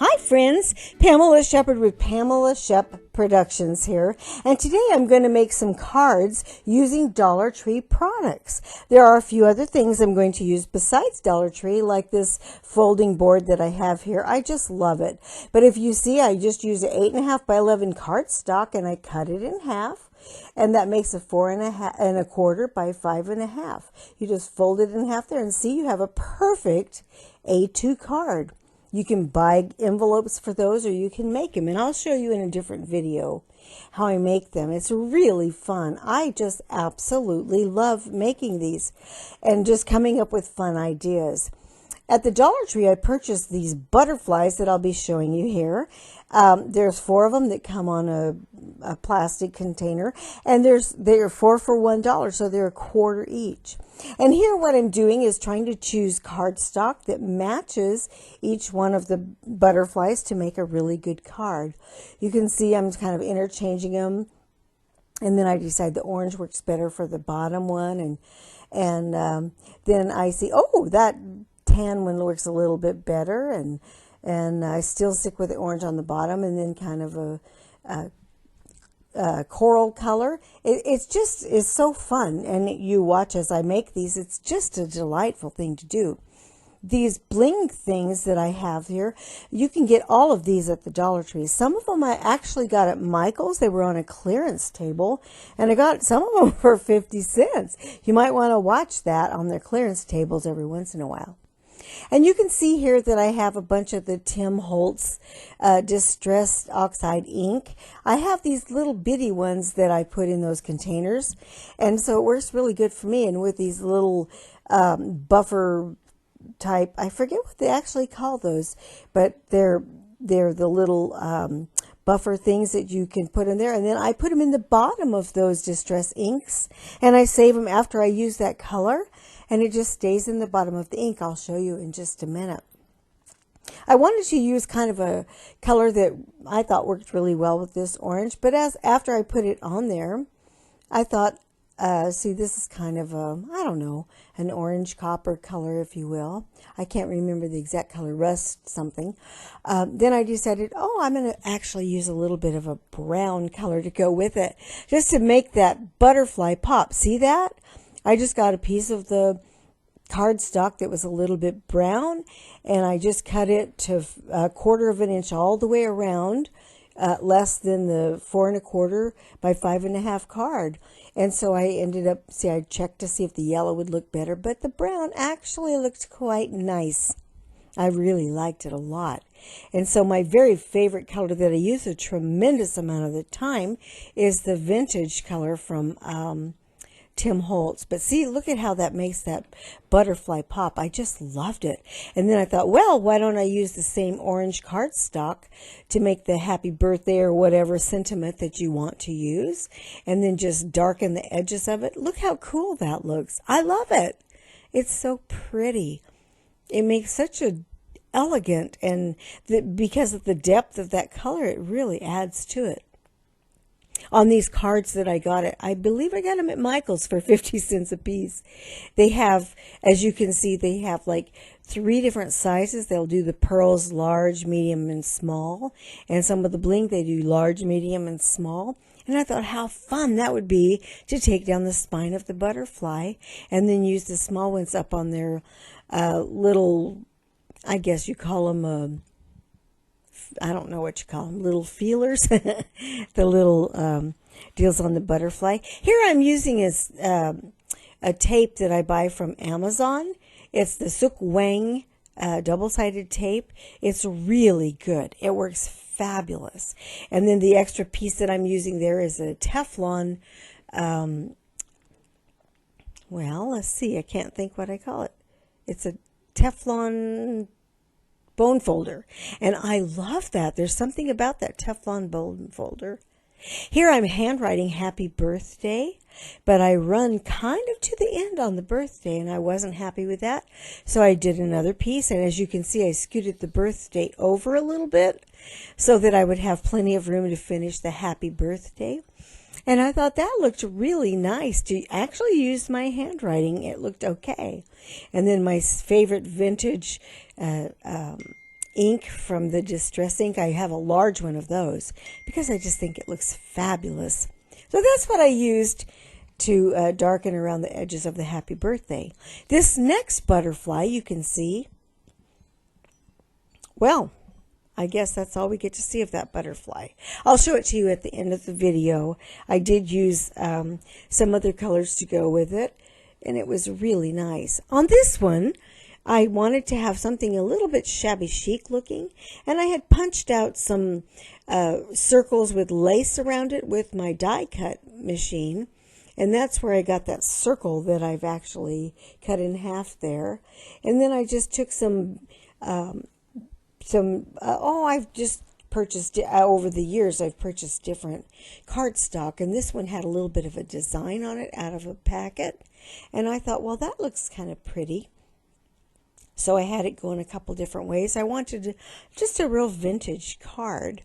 Hi friends, Pamela Shepherd with Pamela Shep Productions here, and today I'm going to make some cards using Dollar Tree products. There are a few other things I'm going to use besides Dollar Tree, like this folding board that I have here. I just love it. But if you see, I just used an 8.5 by 11 cardstock and I cut it in half. And that makes a 4.25 by 5.5. You just fold it in half there and see you have a perfect A2 card. You can buy envelopes for those or you can make them. And I'll show you in a different video how I make them. It's really fun. I just absolutely love making these and just coming up with fun ideas. At the Dollar Tree, I purchased these butterflies that I'll be showing you here. There's 4 of them that come on a plastic container, and they're 4 for $1, so they're $1 each. And here what I'm doing is trying to choose cardstock that matches each one of the butterflies to make a really good card. You can see I'm kind of interchanging them, and then I decide the orange works better for the bottom one, and then I see, oh, that tan one works a little bit better, and I still stick with the orange on the bottom, and then kind of a coral color. It's so fun, and you watch as I make these. It's just a delightful thing to do. These bling things that I have here, you can get all of these at the Dollar Tree. Some of them I actually got at Michael's. They were on a clearance table, and I got some of them for 50 cents. You might want to watch that on their clearance tables every once in a while. And you can see here that I have a bunch of the Tim Holtz Distressed Oxide ink. I have these little bitty ones that I put in those containers, and so it works really good for me. And with these little buffer type, I forget what they actually call those, but they're the little buffer things that you can put in there. And then I put them in the bottom of those distress inks, and I save them after I use that color, and it just stays in the bottom of the ink. I'll show you in just a minute. I wanted to use kind of a color that I thought worked really well with this orange, but after I put it on there, I thought, see, this is kind of a, I don't know, an orange copper color, if you will. I can't remember the exact color, rust something. Then I decided, oh, I'm going to actually use a little bit of a brown color to go with it, just to make that butterfly pop. See that? I just got a piece of the cardstock that was a little bit brown, and I just cut it to 1/4 inch all the way around, less than the 4.25 by 5.5 card. And so I ended up, see, I checked to see if the yellow would look better, but the brown actually looked quite nice. I really liked it a lot. And so my very favorite color that I use a tremendous amount of the time is the vintage color from Tim Holtz. But see, look at how that makes that butterfly pop. I just loved it. And then I thought, well, why don't I use the same orange cardstock to make the happy birthday or whatever sentiment that you want to use, and then just darken the edges of it. Look how cool that looks. I love it. It's so pretty. It makes such a elegant, and because of the depth of that color, it really adds to it. On these cards that I got, I believe I got them at Michael's for 50 cents a piece. They have, as you can see, they have like 3 different sizes. They'll do the pearls large, medium, and small. And some of the bling, they do large, medium, and small. And I thought how fun that would be to take down the spine of the butterfly and then use the small ones up on their little, I guess you call them I don't know what you call them, little feelers, the little deals on the butterfly. Here I'm using is a tape that I buy from Amazon. It's the Suk Wang double-sided tape. It's really good. It works fabulous. And then the extra piece that I'm using there is a Teflon, well, let's see, I can't think what I call it. It's a Teflon bone folder, and I love that. There's something about that Teflon bone folder. Here I'm handwriting happy birthday, but I run kind of to the end on the birthday, and I wasn't happy with that, so I did another piece, and as you can see, I scooted the birthday over a little bit so that I would have plenty of room to finish the happy birthday. And I thought that looked really nice to actually use my handwriting. It looked okay. And then my favorite vintage ink from the Distress ink. I have a large one of those because I just think it looks fabulous. So that's what I used to darken around the edges of the happy birthday. This next butterfly, you can see, well, I guess that's all we get to see of that butterfly. I'll show it to you at the end of the video. I did use some other colors to go with it, and it was really nice. On this one, I wanted to have something a little bit shabby chic looking, and I had punched out some circles with lace around it with my die cut machine, and that's where I got that circle that I've actually cut in half there. And then I just took I've just purchased, over the years, I've purchased different cardstock, and this one had a little bit of a design on it out of a packet, and I thought, well, that looks kind of pretty. So I had it go in a couple different ways. I wanted just a real vintage card,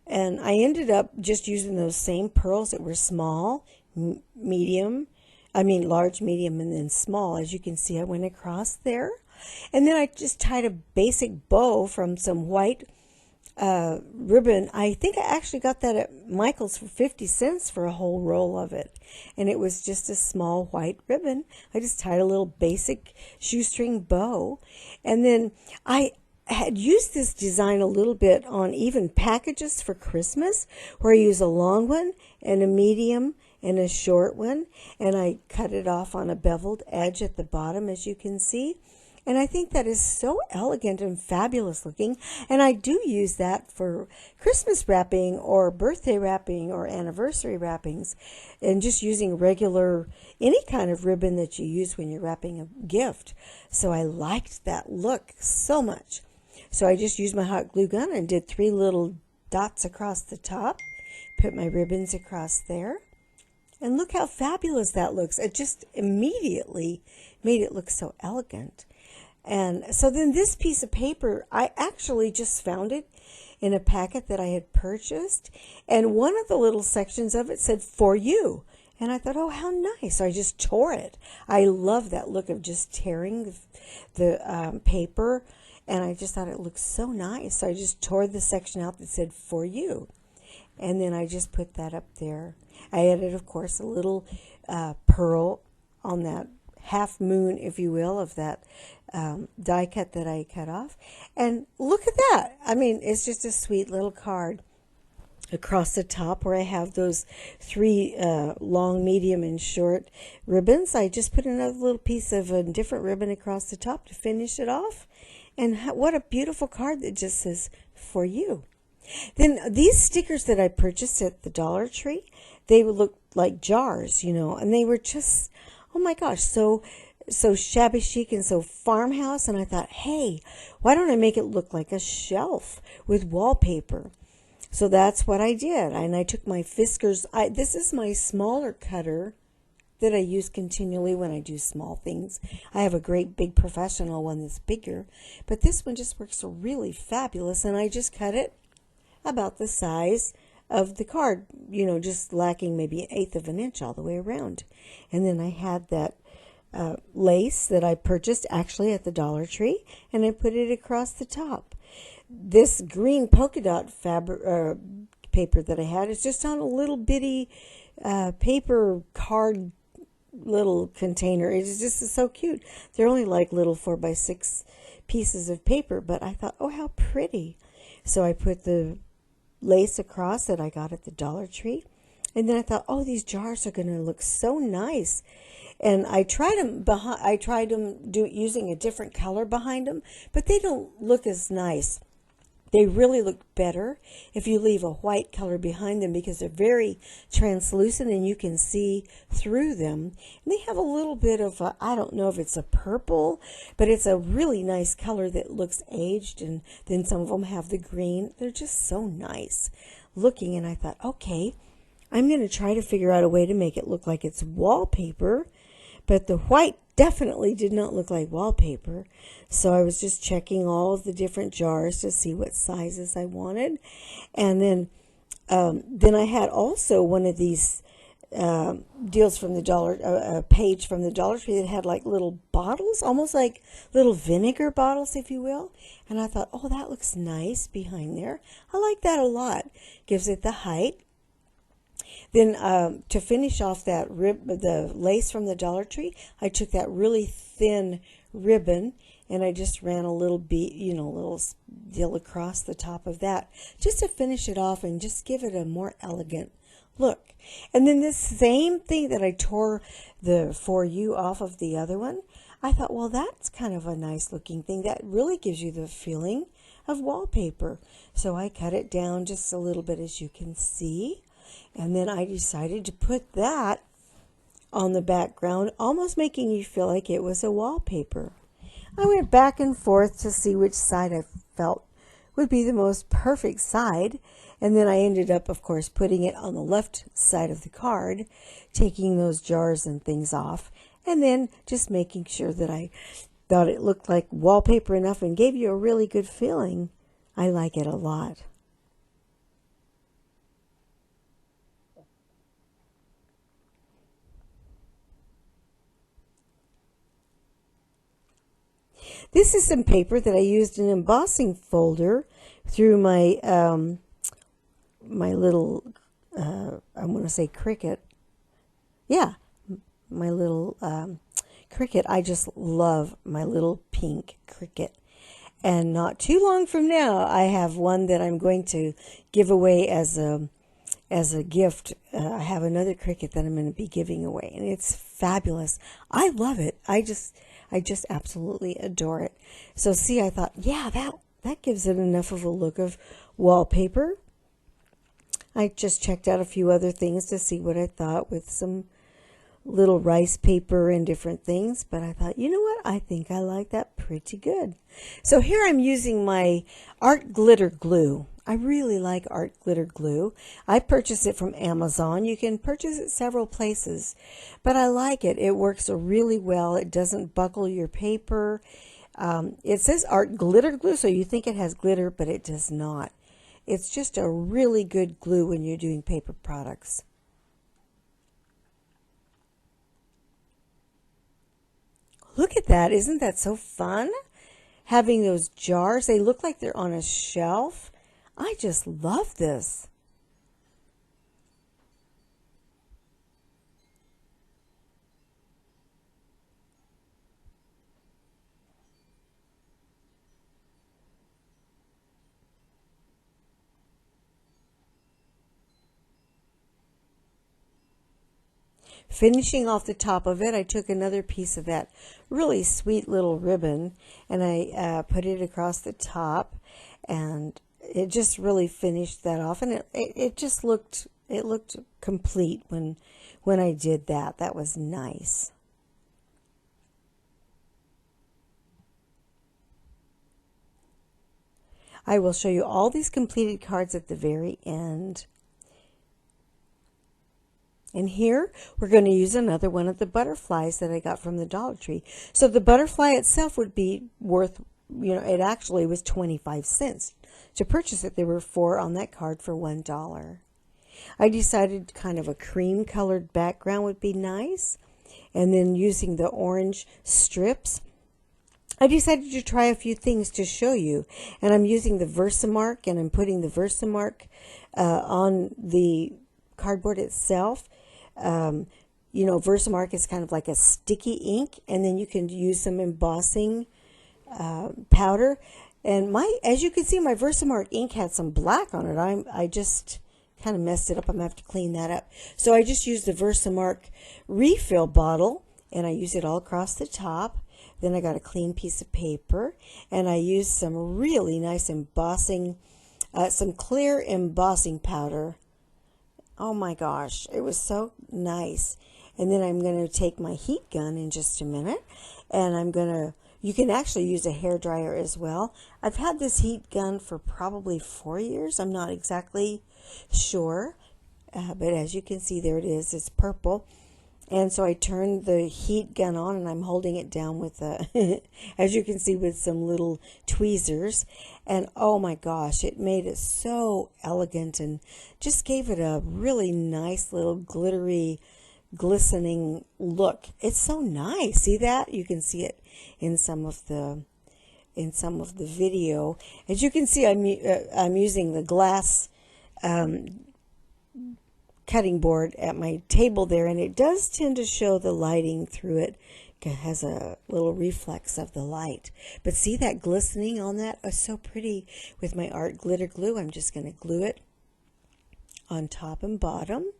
and I ended up just using those same pearls that were small, large, medium, and then small. As you can see, I went across there. And then I just tied a basic bow from some white ribbon. I think I actually got that at Michael's for 50 cents for a whole roll of it. And it was just a small white ribbon. I just tied a little basic shoestring bow. And then I had used this design a little bit on even packages for Christmas, where I use a long one and a medium and a short one. And I cut it off on a beveled edge at the bottom, as you can see. And I think that is so elegant and fabulous looking. And I do use that for Christmas wrapping or birthday wrapping or anniversary wrappings. And just using regular, any kind of ribbon that you use when you're wrapping a gift. So I liked that look so much. So I just used my hot glue gun and did 3 little dots across the top. Put my ribbons across there. And look how fabulous that looks. It just immediately made it look so elegant. And so then this piece of paper, I actually just found it in a packet that I had purchased. And one of the little sections of it said, "For you." And I thought, oh, how nice. So I just tore it. I love that look of just tearing the paper. And I just thought it looked so nice. So I just tore the section out that said, "For you." And then I just put that up there. I added, of course, a little pearl on that half moon, if you will, of that die cut that I cut off. And look at that. I mean, it's just a sweet little card. Across the top where I have those 3 long, medium, and short ribbons, I just put another little piece of a different ribbon across the top to finish it off. And what a beautiful card that just says, "For you." Then these stickers that I purchased at the Dollar Tree, they would look like jars, and they were just, oh my gosh, so shabby chic and so farmhouse. And I thought, hey, why don't I make it look like a shelf with wallpaper? So that's what I did. And I took my Fiskars. This is my smaller cutter that I use continually when I do small things. I have a great big professional one that's bigger, but this one just works really fabulous. And I just cut it about the size of the card, just lacking maybe 1/8 of an inch all the way around. And then I had that lace that I purchased actually at the Dollar Tree, and I put it across the top. This green polka dot fabric paper that I had is just on a little bitty paper card little container. It's just so cute. They're only like little 4x6 pieces of paper, but I thought, oh, how pretty. So I put the lace across that I got at the Dollar Tree. And then I thought, oh, these jars are going to look so nice. And I tried them using a different color behind them, but they don't look as nice. They really look better if you leave a white color behind them, because they're very translucent and you can see through them. And they have a little bit of I don't know if it's a purple, but it's a really nice color that looks aged. And then some of them have the green. They're just so nice looking. And I thought, okay, I'm going to try to figure out a way to make it look like it's wallpaper. But the white definitely did not look like wallpaper. So I was just checking all of the different jars to see what sizes I wanted. And then I had also one of these deals from the a page from the Dollar Tree that had like little bottles, almost like little vinegar bottles, if you will. And I thought, oh, that looks nice behind there. I like that a lot. Gives it the height. Then to finish off that the lace from the Dollar Tree, I took that really thin ribbon and I just ran a little bead, little deal across the top of that, just to finish it off and just give it a more elegant look. And then this same thing that I tore the For You off of the other one, I thought, well, that's kind of a nice looking thing. That really gives you the feeling of wallpaper. So I cut it down just a little bit, as you can see. And then I decided to put that on the background, almost making you feel like it was a wallpaper. I went back and forth to see which side I felt would be the most perfect side. And then I ended up, of course, putting it on the left side of the card, taking those jars and things off, and then just making sure that I thought it looked like wallpaper enough and gave you a really good feeling. I like it a lot. This is some paper that I used in an embossing folder through my my little, I'm going to say Cricut. Yeah, my little Cricut. I just love my little pink Cricut. And not too long from now, I have one that I'm going to give away as a gift. I have another Cricut that I'm going to be giving away, and it's fabulous. I love it. I just absolutely adore it. So see, I thought, yeah, that gives it enough of a look of wallpaper. I just checked out a few other things to see what I thought with some little rice paper and different things, but I thought, you know what, I think I like that pretty good. So here I'm using my art glitter glue. I really like art glitter glue. I purchased it from Amazon. You can purchase it several places, but I like it. It works really well. It doesn't buckle your paper. It says art glitter glue, so you think it has glitter, but it does not. It's just a really good glue when you're doing paper products. Look at that. Isn't that so fun? Having those jars, they look like they're on a shelf. I just love this. Finishing off the top of it, I took another piece of that really sweet little ribbon and I put it across the top, and it just really finished that off, and it just looked complete when I did that. That was nice. I will show you all these completed cards at the very end. And here we're going to use another one of the butterflies that I got from the Dollar Tree. So the butterfly itself would be worth, it actually was 25 cents. To purchase it, there were 4 on that card for $1. I decided kind of a cream colored background would be nice. And then using the orange strips, I decided to try a few things to show you. And I'm using the Versamark, and I'm putting the Versamark on the cardboard itself. Versamark is kind of like a sticky ink, and then you can use some embossing powder. And as you can see, my Versamark ink had some black on it. I just kind of messed it up. I'm going to have to clean that up. So I just used the Versamark refill bottle, and I used it all across the top. Then I got a clean piece of paper, and I used some really nice embossing, some clear embossing powder. Oh my gosh, it was so nice. And then I'm going to take my heat gun in just a minute, and you can actually use a hairdryer as well. I've had this heat gun for probably 4 years. I'm not exactly sure, but as you can see, there it is. It's purple. And so I turned the heat gun on, and I'm holding it down with, as you can see, with some little tweezers. And oh my gosh, it made it so elegant and just gave it a really nice little glittery, glistening look. It's so nice. See that? You can see it in some of the video. As you can see, I'm using the glass cutting board at my table there, and it does tend to show the lighting through it. It has a little reflex of the light. But see that glistening on that? Oh, so pretty. With my art glitter glue, I'm just going to glue it on top and bottom.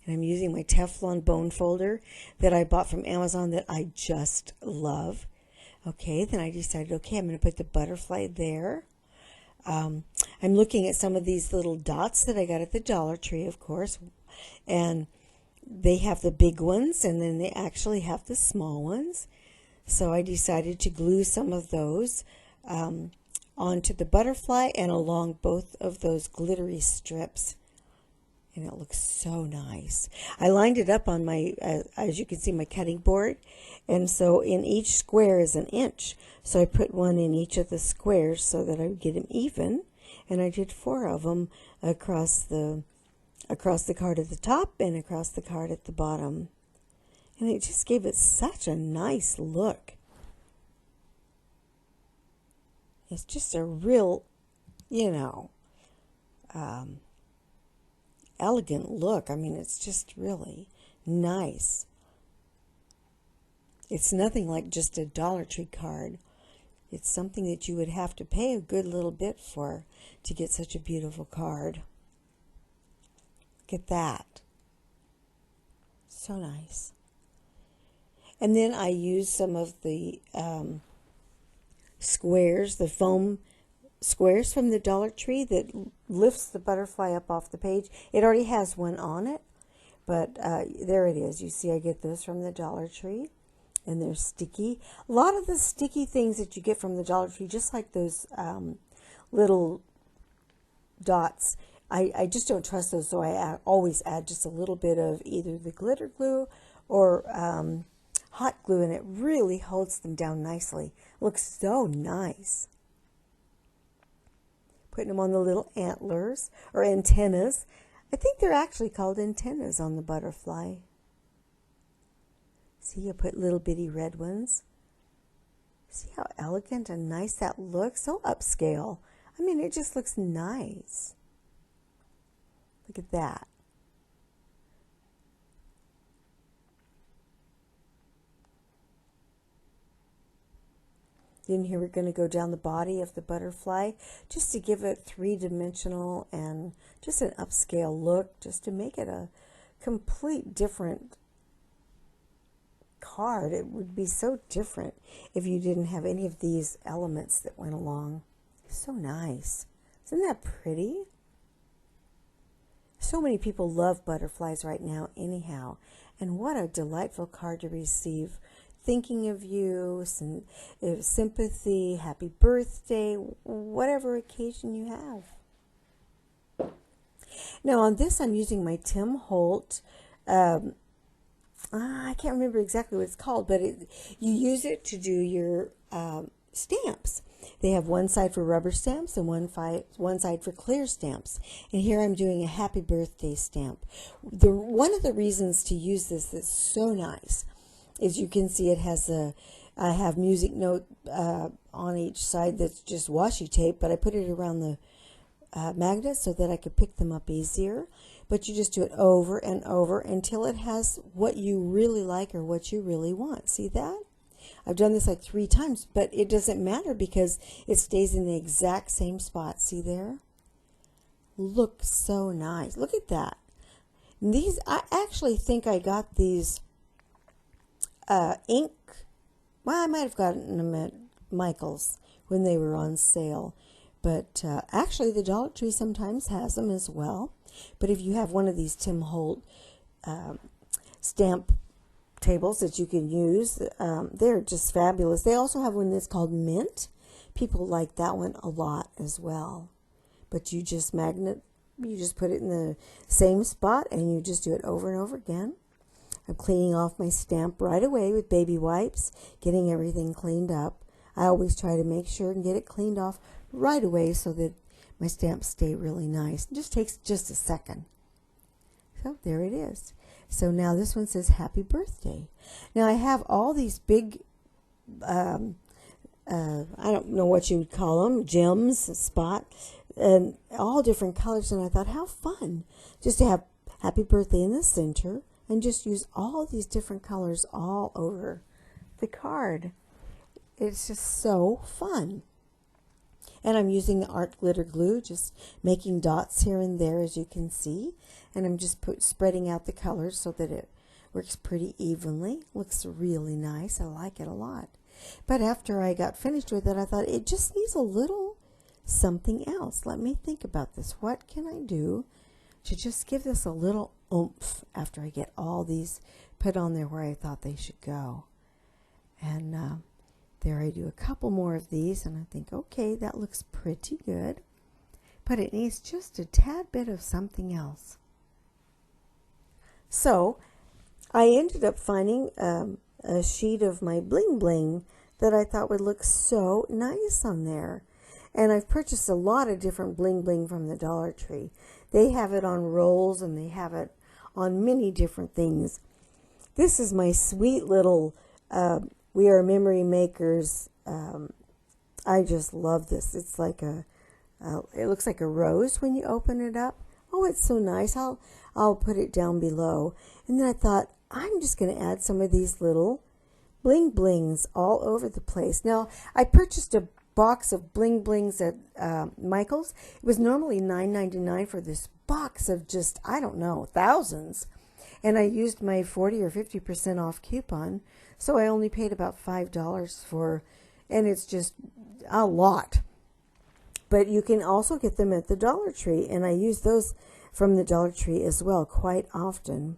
And I'm using my Teflon bone folder that I bought from Amazon that I just love. Okay, then I decided, okay, I'm going to put the butterfly there. I'm looking at some of these little dots that I got at the Dollar Tree, of course, and they have the big ones, and then they actually have the small ones. So I decided to glue some of those onto the butterfly and along both of those glittery strips. And it looks so nice. I lined it up on my, as you can see, my cutting board. And so in each square is an inch. So I put one in each of the squares so that I would get them even. And I did 4 of them across the card at the top and across the card at the bottom. And it just gave it such a nice look. It's just a real, elegant look. I mean, it's just really nice. It's nothing like just a Dollar Tree card. It's something that you would have to pay a good little bit for to get such a beautiful card. Look at that. So nice. And then I used some of the squares, the foam squares from the Dollar Tree that lifts the butterfly up off the page. It already has one on it, but there it is. You see, I get those from the Dollar Tree, and they're sticky. A lot of the sticky things that you get from the Dollar Tree, just like those little dots, I just don't trust those, so I always add just a little bit of either the glitter glue or hot glue, and it really holds them down nicely. Looks so nice. Putting them on the little antlers or antennas. I think they're actually called antennas on the butterfly. See, I put little bitty red ones. See how elegant and nice that looks? So upscale. I mean, it just looks nice. Look at that. Then here we're going to go down the body of the butterfly just to give it 3-dimensional and just an upscale look, just to make it a complete different card. It would be so different if you didn't have any of these elements that went along. So nice. Isn't that pretty? So many people love butterflies right now anyhow. And what a delightful card to receive. Thinking of you, some sympathy, happy birthday, whatever occasion you have. Now on this I'm using my Tim Holt, I can't remember exactly what it's called, but you use it to do your stamps. They have one side for rubber stamps and one side for clear stamps. And here I'm doing a happy birthday stamp. One of the reasons to use this that's so nice is you can see it has I have music note on each side that's just washi tape, but I put it around the magnet so that I could pick them up easier. But you just do it over and over until it has what you really like or what you really want. See that? I've done this like 3 times, but it doesn't matter because it stays in the exact same spot. See there? Looks so nice. Look at that. These, I actually think I got these ink. Well, I might have gotten them at Michael's when they were on sale. But actually, the Dollar Tree sometimes has them as well. But if you have one of these Tim Holt stamp tables that you can use, they're just fabulous. They also have one that's called Mint. People like that one a lot as well. But you just put it in the same spot and you just do it over and over again. I'm cleaning off my stamp right away with baby wipes, getting everything cleaned up. I always try to make sure and get it cleaned off right away so that my stamps stay really nice. It just takes just a second. So there it is. So now this one says happy birthday. Now I have all these big, I don't know what you would call them, gems, spot, and all different colors. And I thought, how fun just to have happy birthday in the center and just use all these different colors all over the card. It's just so fun. And I'm using the art glitter glue, just making dots here and there, as you can see. And I'm just spreading out the colors so that it works pretty evenly. Looks really nice. I like it a lot. But after I got finished with it, I thought it just needs a little something else. Let me think about this. What can I do to just give this a little oomph after I get all these put on there where I thought they should go? And there I do a couple more of these, and I think, okay, that looks pretty good. But it needs just a tad bit of something else. So I ended up finding a sheet of my bling bling that I thought would look so nice on there. And I've purchased a lot of different bling bling from the Dollar Tree. They have it on rolls and they have it on many different things. This is my sweet little We Are Memory Makers. I just love this. It's like it looks like a rose when you open it up. Oh, it's so nice. I'll put it down below. And then I thought, I'm just going to add some of these little bling blings all over the place. Now, I purchased a box of bling blings at Michael's. It was normally $9.99 for this box of just, I don't know, thousands. And I used my 40 or 50% off coupon, so I only paid about $5 for, and it's just a lot. But you can also get them at the Dollar Tree, and I use those from the Dollar Tree as well quite often.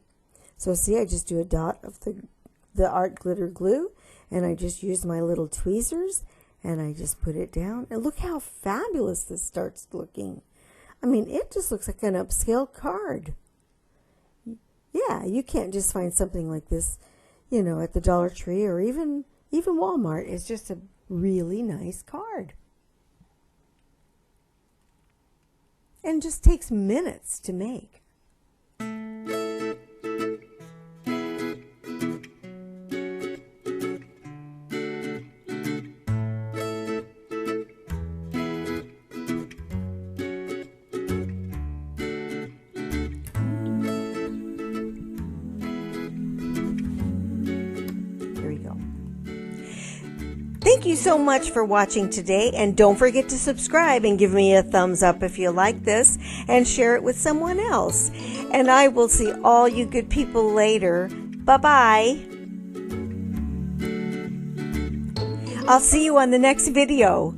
So see, I just do a dot of the art glitter glue, and I just use my little tweezers, and I just put it down. And look how fabulous this starts looking. I mean, it just looks like an upscale card. Yeah, you can't just find something like this, you know, at the Dollar Tree or even Walmart. It's just a really nice card. And just takes minutes to make. Thank you so much for watching today, and don't forget to subscribe and give me a thumbs up if you like this, and share it with someone else. And I will see all you good people later. Bye-bye. I'll see you on the next video.